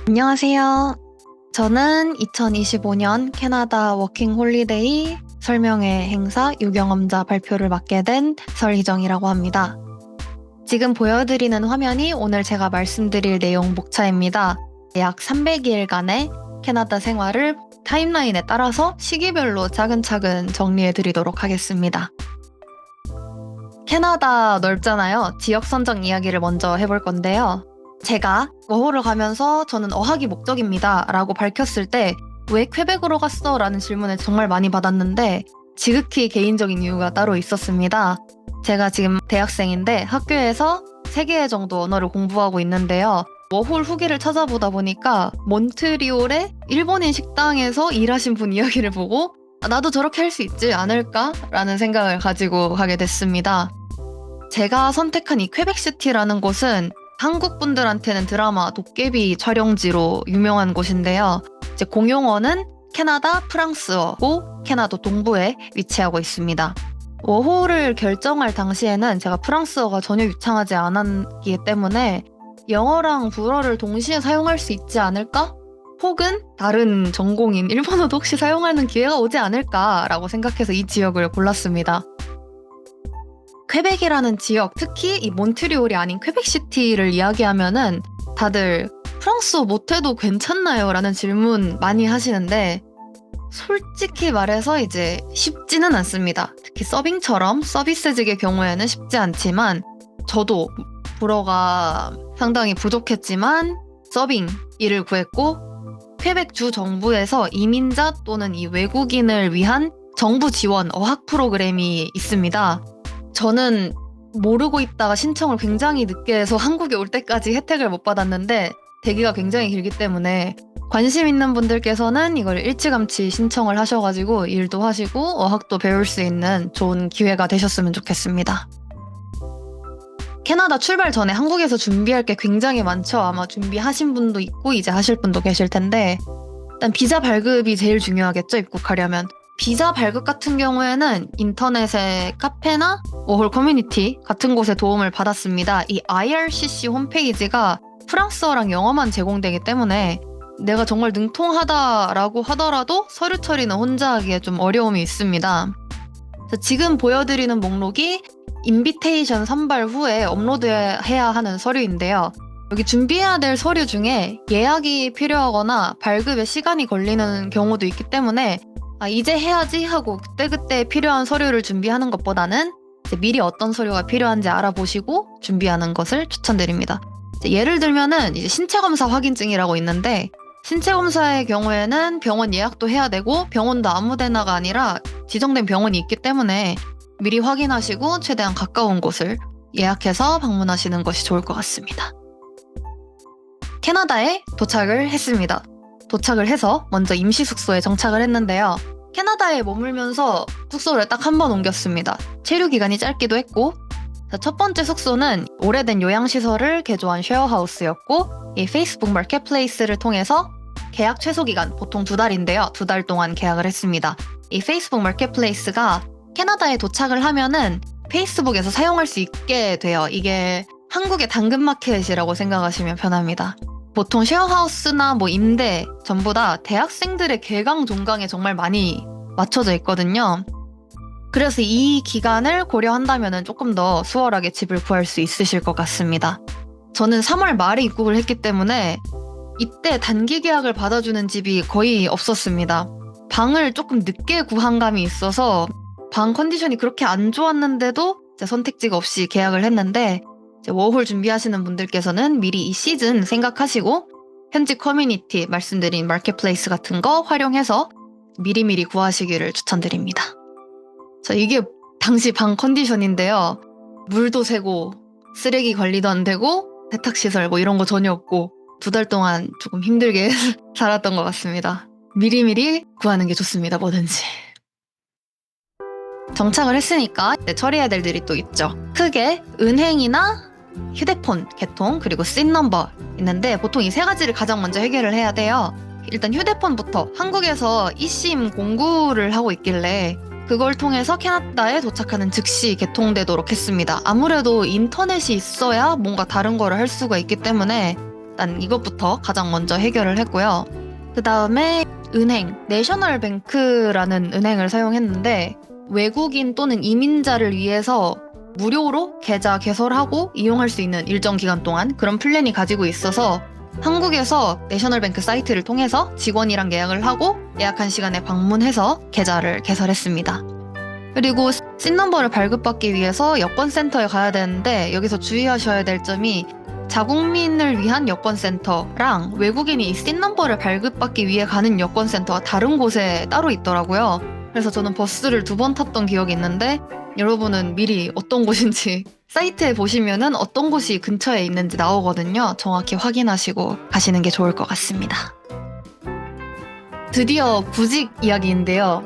안녕하세요. 저는 2025년 캐나다 워킹 홀리데이 설명회 행사 유경험자 발표를 맡게 된 설희정이라고 합니다. 지금 보여드리는 화면이 오늘 제가 말씀드릴 내용 목차입니다. 약 300일간의 캐나다 생활을 타임라인에 따라서 시기별로 차근차근 정리해드리도록 하겠습니다. 캐나다 넓잖아요. 지역 선정 이야기를 먼저 해볼 건데요. 제가 워홀을 가면서 저는 어학이 목적입니다 라고 밝혔을 때 왜 퀘벡으로 갔어? 라는 질문을 정말 많이 받았는데 지극히 개인적인 이유가 따로 있었습니다. 제가 지금 대학생인데 학교에서 3개 정도 언어를 공부하고 있는데요. 워홀 후기를 찾아보다 보니까 몬트리올의 일본인 식당에서 일하신 분 이야기를 보고 나도 저렇게 할 수 있지 않을까? 라는 생각을 가지고 가게 됐습니다. 제가 선택한 이 퀘벡시티라는 곳은 한국 분들한테는 드라마 도깨비 촬영지로 유명한 곳인데요. 이제 공용어는 캐나다 프랑스어고 캐나다 동부에 위치하고 있습니다. 워홀을 결정할 당시에는 제가 프랑스어가 전혀 유창하지 않았기 때문에 영어랑 불어를 동시에 사용할 수 있지 않을까? 혹은 다른 전공인 일본어도 혹시 사용하는 기회가 오지 않을까라고 생각해서 이 지역을 골랐습니다. 퀘벡이라는 지역, 특히 이 몬트리올이 아닌 퀘벡시티를 이야기하면은 다들 프랑스어 못해도 괜찮나요? 라는 질문 많이 하시는데 솔직히 말해서 이제 쉽지는 않습니다. 특히 서빙처럼 서비스직의 경우에는 쉽지 않지만 저도 불어가 상당히 부족했지만 서빙 일을 구했고 퀘벡 주 정부에서 이민자 또는 이 외국인을 위한 정부 지원 어학 프로그램이 있습니다. 저는 모르고 있다가 신청을 굉장히 늦게 해서 한국에 올 때까지 혜택을 못 받았는데 대기가 굉장히 길기 때문에 관심 있는 분들께서는 이걸 일찌감치 신청을 하셔가지고 일도 하시고 어학도 배울 수 있는 좋은 기회가 되셨으면 좋겠습니다. 캐나다 출발 전에 한국에서 준비할 게 굉장히 많죠. 아마 준비하신 분도 있고 이제 하실 분도 계실 텐데 일단 비자 발급이 제일 중요하겠죠. 입국하려면. 비자 발급 같은 경우에는 인터넷의 카페나 워홀 커뮤니티 같은 곳에 도움을 받았습니다. 이 IRCC 홈페이지가 프랑스어랑 영어만 제공되기 때문에 내가 정말 능통하다라고 하더라도 서류 처리는 혼자 하기에 좀 어려움이 있습니다. 지금 보여드리는 목록이 인비테이션 선발 후에 업로드해야 하는 서류인데요. 여기 준비해야 될 서류 중에 예약이 필요하거나 발급에 시간이 걸리는 경우도 있기 때문에 이제 해야지 하고 그때그때 필요한 서류를 준비하는 것보다는 미리 어떤 서류가 필요한지 알아보시고 준비하는 것을 추천드립니다. 예를 들면은 이제 신체검사 확인증이라고 있는데 신체검사의 경우에는 병원 예약도 해야 되고 병원도 아무 데나가 아니라 지정된 병원이 있기 때문에 미리 확인하시고 최대한 가까운 곳을 예약해서 방문하시는 것이 좋을 것 같습니다. 캐나다에 도착을 했습니다. 도착을 해서 먼저 임시 숙소에 정착을 했는데요. 캐나다에 머물면서 숙소를 딱 한 번 옮겼습니다. 체류 기간이 짧기도 했고 첫 번째 숙소는 오래된 요양시설을 개조한 쉐어하우스였고 이 페이스북 마켓플레이스를 통해서 계약 최소 기간 보통 2달인데요. 2달 동안 계약을 했습니다. 이 페이스북 마켓플레이스가 캐나다에 도착을 하면은 페이스북에서 사용할 수 있게 돼요. 이게 한국의 당근마켓이라고 생각하시면 편합니다. 보통 쉐어하우스나 임대 전부 다 대학생들의 개강 종강에 정말 많이 맞춰져 있거든요. 그래서 이 기간을 고려한다면 조금 더 수월하게 집을 구할 수 있으실 것 같습니다. 저는 3월 말에 입국을 했기 때문에 이때 단기 계약을 받아주는 집이 거의 없었습니다. 방을 조금 늦게 구한 감이 있어서 방 컨디션이 그렇게 안 좋았는데도 선택지가 없이 계약을 했는데 워홀 준비하시는 분들께서는 미리 이 시즌 생각하시고 현지 커뮤니티 말씀드린 마켓플레이스 같은 거 활용해서 미리미리 구하시기를 추천드립니다. 이게 당시 방 컨디션인데요. 물도 새고 쓰레기 관리도 안 되고 세탁시설 이런 거 전혀 없고 2달 동안 조금 힘들게 살았던 것 같습니다. 미리미리 구하는 게 좋습니다. 뭐든지. 정착을 했으니까 처리해야 될 일이 또 있죠. 크게 은행이나 휴대폰 개통 그리고 씬 넘버 있는데 보통 이 3가지를 가장 먼저 해결을 해야 돼요. 일단 휴대폰부터 한국에서 eSIM 공구를 하고 있길래 그걸 통해서 캐나다에 도착하는 즉시 개통되도록 했습니다. 아무래도 인터넷이 있어야 뭔가 다른 거를 할 수가 있기 때문에 일단 이것부터 가장 먼저 해결을 했고요. 그 다음에 은행, 내셔널뱅크라는 은행을 사용했는데 외국인 또는 이민자를 위해서 무료로 계좌 개설하고 이용할 수 있는 일정 기간 동안 그런 플랜이 가지고 있어서 한국에서 내셔널뱅크 사이트를 통해서 직원이랑 예약을 하고 예약한 시간에 방문해서 계좌를 개설했습니다. 그리고 씬넘버를 발급받기 위해서 여권센터에 가야 되는데 여기서 주의하셔야 될 점이 자국민을 위한 여권센터랑 외국인이 이 씬넘버를 발급받기 위해 가는 여권센터가 다른 곳에 따로 있더라고요. 그래서 저는 버스를 2번 탔던 기억이 있는데 여러분은 미리 어떤 곳인지 사이트에 보시면은 어떤 곳이 근처에 있는지 나오거든요. 정확히 확인하시고 가시는 게 좋을 것 같습니다. 드디어 구직 이야기인데요.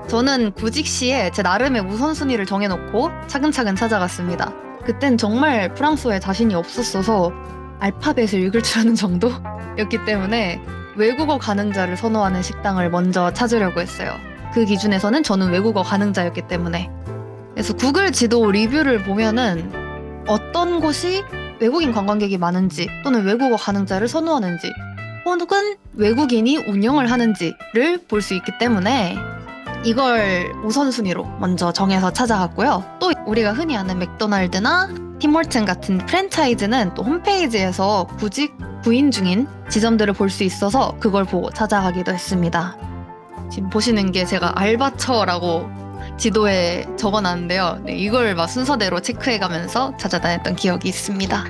저는 구직 시에 제 나름의 우선순위를 정해놓고 차근차근 찾아갔습니다. 그땐 정말 프랑스어에 자신이 없었어서 알파벳을 읽을 줄 아는 정도였기 때문에 외국어 가능자를 선호하는 식당을 먼저 찾으려고 했어요. 그 기준에서는 저는 외국어 가능자였기 때문에. 그래서 구글 지도 리뷰를 보면은 어떤 곳이 외국인 관광객이 많은지 또는 외국어 가능자를 선호하는지 혹은 외국인이 운영을 하는지를 볼 수 있기 때문에 이걸 우선순위로 먼저 정해서 찾아갔고요. 또 우리가 흔히 아는 맥도날드나 팀홀튼 같은 프랜차이즈는 또 홈페이지에서 구직 구인 중인 지점들을 볼 수 있어서 그걸 보고 찾아가기도 했습니다. 지금 보시는 게 제가 알바처라고 지도에 적어놨는데요. 네, 이걸 막 순서대로 체크해가면서 찾아다녔던 기억이 있습니다.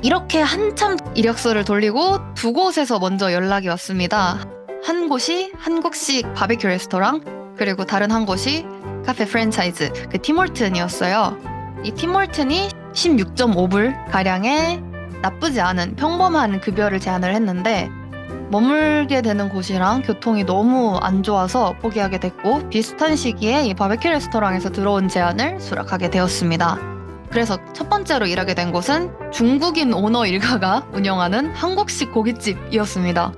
이렇게 한참 이력서를 돌리고 2곳에서 먼저 연락이 왔습니다. 한 곳이 한국식 바베큐 레스토랑, 그리고 다른 한 곳이 카페 프랜차이즈, 그 팀홀튼이었어요. 이 팀홀튼이 16.5불 가량의 나쁘지 않은 평범한 급여를 제안을 했는데 머물게 되는 곳이랑 교통이 너무 안 좋아서 포기하게 됐고 비슷한 시기에 이 바베큐 레스토랑에서 들어온 제안을 수락하게 되었습니다. 그래서 첫 번째로 일하게 된 곳은 중국인 오너 일가가 운영하는 한국식 고깃집이었습니다.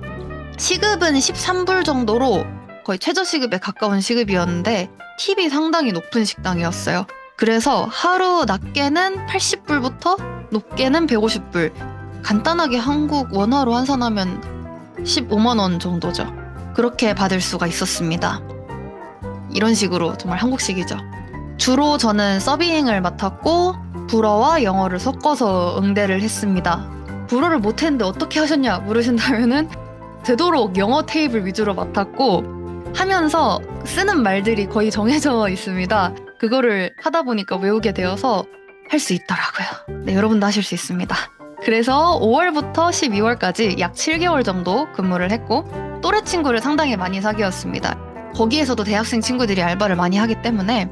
시급은 13불 정도로 거의 최저시급에 가까운 시급이었는데 팁이 상당히 높은 식당이었어요. 그래서 하루 낮게는 80불부터 높게는 150불, 간단하게 한국 원화로 환산하면 15만 원 정도죠. 그렇게 받을 수가 있었습니다. 이런 식으로 정말 한국식이죠. 주로 저는 서빙을 맡았고 불어와 영어를 섞어서 응대를 했습니다. 불어를 못했는데 어떻게 하셨냐 물으신다면은 되도록 영어 테이블 위주로 맡았고 하면서 쓰는 말들이 거의 정해져 있습니다. 그거를 하다 보니까 외우게 되어서 할 수 있더라고요. 네, 여러분도 하실 수 있습니다. 그래서 5월부터 12월까지 약 7개월 정도 근무를 했고 또래 친구를 상당히 많이 사귀었습니다. 거기에서도 대학생 친구들이 알바를 많이 하기 때문에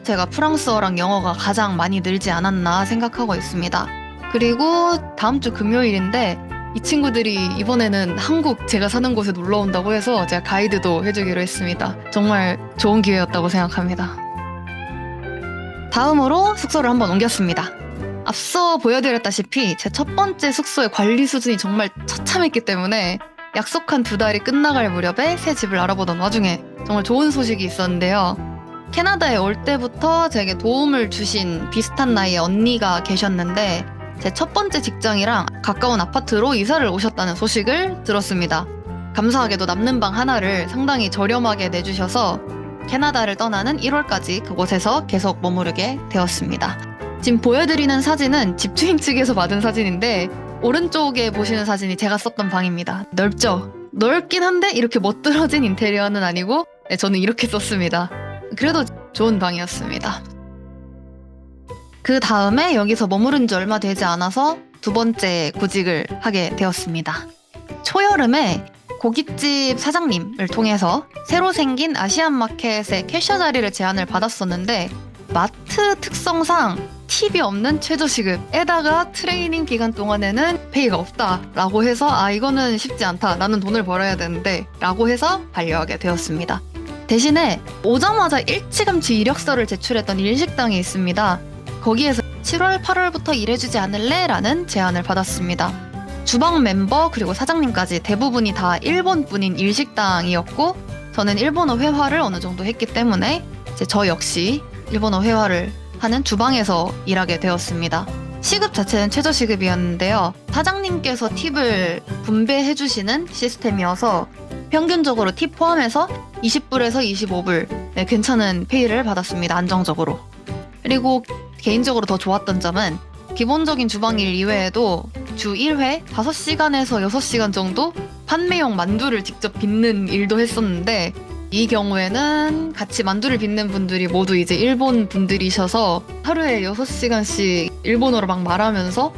제가 프랑스어랑 영어가 가장 많이 늘지 않았나 생각하고 있습니다. 그리고 다음 주 금요일인데 이 친구들이 이번에는 한국 제가 사는 곳에 놀러 온다고 해서 제가 가이드도 해주기로 했습니다. 정말 좋은 기회였다고 생각합니다. 다음으로 숙소를 한번 옮겼습니다. 앞서 보여드렸다시피 제 첫 번째 숙소의 관리 수준이 정말 처참했기 때문에 약속한 2달이 끝나갈 무렵에 새 집을 알아보던 와중에 정말 좋은 소식이 있었는데요. 캐나다에 올 때부터 제게 도움을 주신 비슷한 나이의 언니가 계셨는데 제 첫 번째 직장이랑 가까운 아파트로 이사를 오셨다는 소식을 들었습니다. 감사하게도 남는 방 하나를 상당히 저렴하게 내주셔서 캐나다를 떠나는 1월까지 그곳에서 계속 머무르게 되었습니다. 지금 보여드리는 사진은 집주인 측에서 받은 사진인데 오른쪽에 보시는 사진이 제가 썼던 방입니다. 넓죠? 넓긴 한데 이렇게 멋들어진 인테리어는 아니고 네, 저는 이렇게 썼습니다. 그래도 좋은 방이었습니다. 그 다음에 여기서 머무른 지 얼마 되지 않아서 2번째 구직을 하게 되었습니다. 초여름에 고깃집 사장님을 통해서 새로 생긴 아시안마켓의 캐셔 자리를 제안을 받았었는데 마트 특성상 팁이 없는 최저시급에다가 트레이닝 기간 동안에는 페이가 없다라고 해서 이거는 쉽지 않다. 나는 돈을 벌어야 되는데 라고 해서 반려하게 되었습니다. 대신에 오자마자 일찌감치 이력서를 제출했던 일식당이 있습니다. 거기에서 7월, 8월부터 일해주지 않을래? 라는 제안을 받았습니다. 주방 멤버 그리고 사장님까지 대부분이 다 일본 분인 일식당이었고 저는 일본어 회화를 어느 정도 했기 때문에 이제 저 역시 일본어 회화를 하는 주방에서 일하게 되었습니다. 시급 자체는 최저시급이었는데요. 사장님께서 팁을 분배해주시는 시스템이어서 평균적으로 팁 포함해서 20불에서 25불 괜찮은 페이를 받았습니다. 안정적으로. 그리고 개인적으로 더 좋았던 점은 기본적인 주방일 이외에도 주 1회 5시간에서 6시간 정도 판매용 만두를 직접 빚는 일도 했었는데, 이 경우에는 같이 만두를 빚는 분들이 모두 이제 일본 분들이셔서 하루에 6시간씩 일본어로 막 말하면서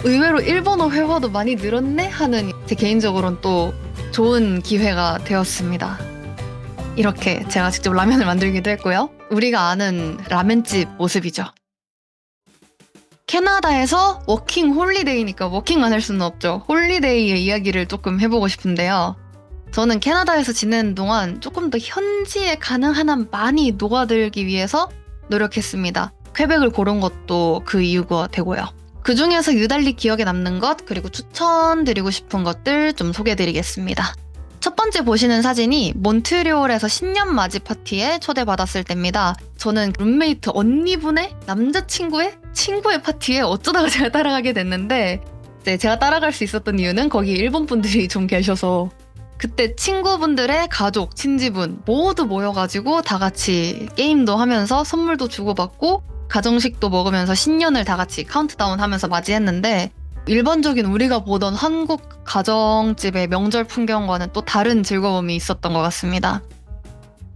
의외로 일본어 회화도 많이 늘었네? 하는 제 개인적으로는 또 좋은 기회가 되었습니다. 이렇게 제가 직접 라면을 만들기도 했고요. 우리가 아는 라면집 모습이죠. 캐나다에서 워킹 홀리데이니까 워킹만 할 수는 없죠. 홀리데이의 이야기를 조금 해보고 싶은데요. 저는 캐나다에서 지내는 동안 조금 더 현지에 가능한 한 많이 녹아들기 위해서 노력했습니다. 퀘벡을 고른 것도 그 이유가 되고요. 그 중에서 유달리 기억에 남는 것, 그리고 추천드리고 싶은 것들 좀 소개해드리겠습니다. 첫 번째 보시는 사진이 몬트리올에서 신년 맞이 파티에 초대받았을 때입니다. 저는 룸메이트 언니분의 남자친구의 친구의 파티에 어쩌다가 제가 따라가게 됐는데, 제가 따라갈 수 있었던 이유는 거기 일본 분들이 좀 계셔서 그때 친구분들의 가족, 친지분 모두 모여가지고 다 같이 게임도 하면서 선물도 주고받고 가정식도 먹으면서 신년을 다 같이 카운트다운 하면서 맞이했는데, 일반적인 우리가 보던 한국 가정집의 명절 풍경과는 또 다른 즐거움이 있었던 것 같습니다.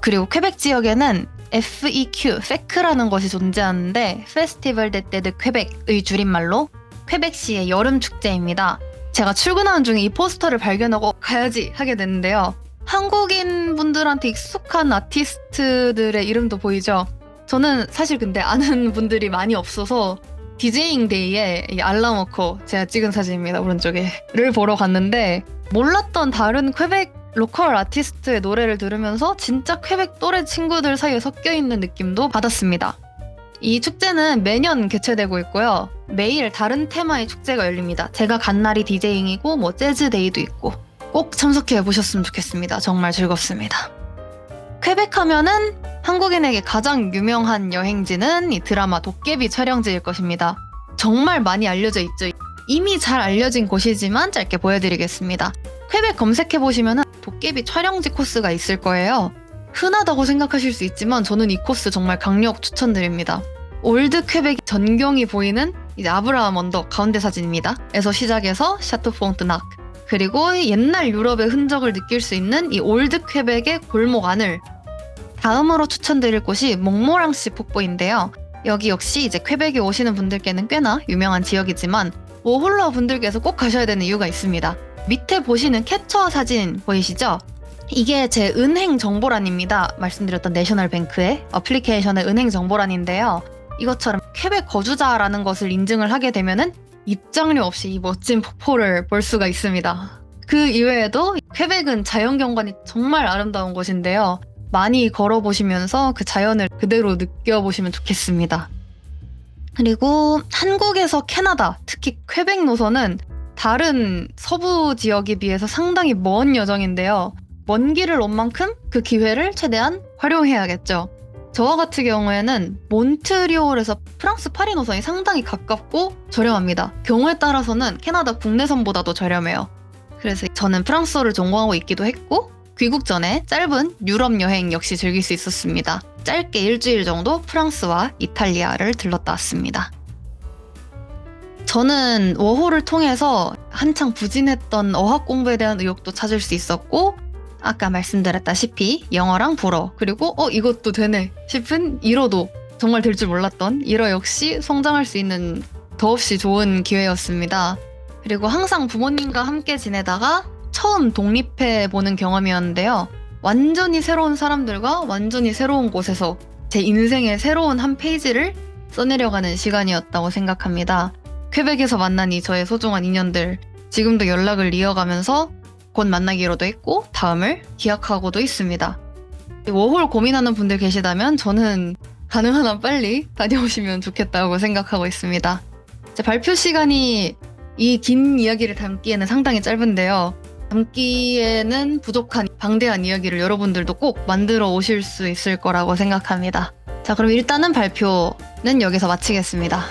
그리고 퀘벡 지역에는 FEQ, FEC라는 것이 존재하는데 페스티벌 데 떼드 퀘벡의 줄임말로 퀘벡시의 여름 축제입니다. 제가 출근하는 중에 이 포스터를 발견하고 가야지 하게 됐는데요. 한국인 분들한테 익숙한 아티스트들의 이름도 보이죠? 저는 사실 근데 아는 분들이 많이 없어서 디제잉 데이에 이 알라모코, 제가 찍은 사진입니다, 오른쪽에,를 보러 갔는데 몰랐던 다른 퀘벡 로컬 아티스트의 노래를 들으면서 진짜 퀘벡 또래 친구들 사이에 섞여있는 느낌도 받았습니다. 이 축제는 매년 개최되고 있고요. 매일 다른 테마의 축제가 열립니다. 제가 간 날이 디제잉이고 재즈 데이도 있고 꼭 참석해 보셨으면 좋겠습니다. 정말 즐겁습니다. 퀘벡 하면은 한국인에게 가장 유명한 여행지는 이 드라마 도깨비 촬영지일 것입니다. 정말 많이 알려져 있죠. 이미 잘 알려진 곳이지만 짧게 보여드리겠습니다. 퀘벡 검색해보시면 도깨비 촬영지 코스가 있을 거예요. 흔하다고 생각하실 수 있지만 저는 이 코스 정말 강력 추천드립니다. 올드 퀘벡 전경이 보이는 이제 아브라함 언덕 가운데 사진입니다. 에서 시작해서 샤토 퐁트낙, 그리고 옛날 유럽의 흔적을 느낄 수 있는 이 올드 퀘벡의 골목 안을, 다음으로 추천드릴 곳이 몽모랑시 폭포인데요. 여기 역시 이제 퀘벡에 오시는 분들께는 꽤나 유명한 지역이지만 워홀러 분들께서 꼭 가셔야 되는 이유가 있습니다. 밑에 보시는 캡처 사진 보이시죠? 이게 제 은행 정보란입니다. 말씀드렸던 내셔널뱅크의 어플리케이션의 은행 정보란인데요. 이것처럼 퀘벡 거주자라는 것을 인증을 하게 되면은 입장료 없이 이 멋진 폭포를 볼 수가 있습니다. 그 이외에도 퀘벡은 자연경관이 정말 아름다운 곳인데요. 많이 걸어보시면서 그 자연을 그대로 느껴보시면 좋겠습니다. 그리고 한국에서 캐나다, 특히 퀘벡 노선은 다른 서부 지역에 비해서 상당히 먼 여정인데요. 먼 길을 온 만큼 그 기회를 최대한 활용해야겠죠. 저와 같은 경우에는 몬트리올에서 프랑스 파리 노선이 상당히 가깝고 저렴합니다. 경우에 따라서는 캐나다 국내선보다도 저렴해요. 그래서 저는 프랑스어를 전공하고 있기도 했고 귀국 전에 짧은 유럽 여행 역시 즐길 수 있었습니다. 짧게 일주일 정도 프랑스와 이탈리아를 들렀다 왔습니다. 저는 워홀을 통해서 한창 부진했던 어학 공부에 대한 의욕도 찾을 수 있었고, 아까 말씀드렸다시피 영어랑 불어, 그리고 이것도 되네 싶은 일어도 정말 될 줄 몰랐던 일어 역시 성장할 수 있는 더없이 좋은 기회였습니다. 그리고 항상 부모님과 함께 지내다가 처음 독립해보는 경험이었는데요. 완전히 새로운 사람들과 완전히 새로운 곳에서 제 인생의 새로운 한 페이지를 써내려가는 시간이었다고 생각합니다. 퀘벡에서 만난 이 저의 소중한 인연들, 지금도 연락을 이어가면서 곧 만나기로도 했고 다음을 기약하고도 있습니다. 워홀 고민하는 분들 계시다면 저는 가능한 한 빨리 다녀오시면 좋겠다고 생각하고 있습니다. 제 발표 시간이 이 긴 이야기를 담기에는 상당히 짧은데요. 담기에는 부족한 방대한 이야기를 여러분들도 꼭 만들어 오실 수 있을 거라고 생각합니다. 자, 그럼 일단은 발표는 여기서 마치겠습니다.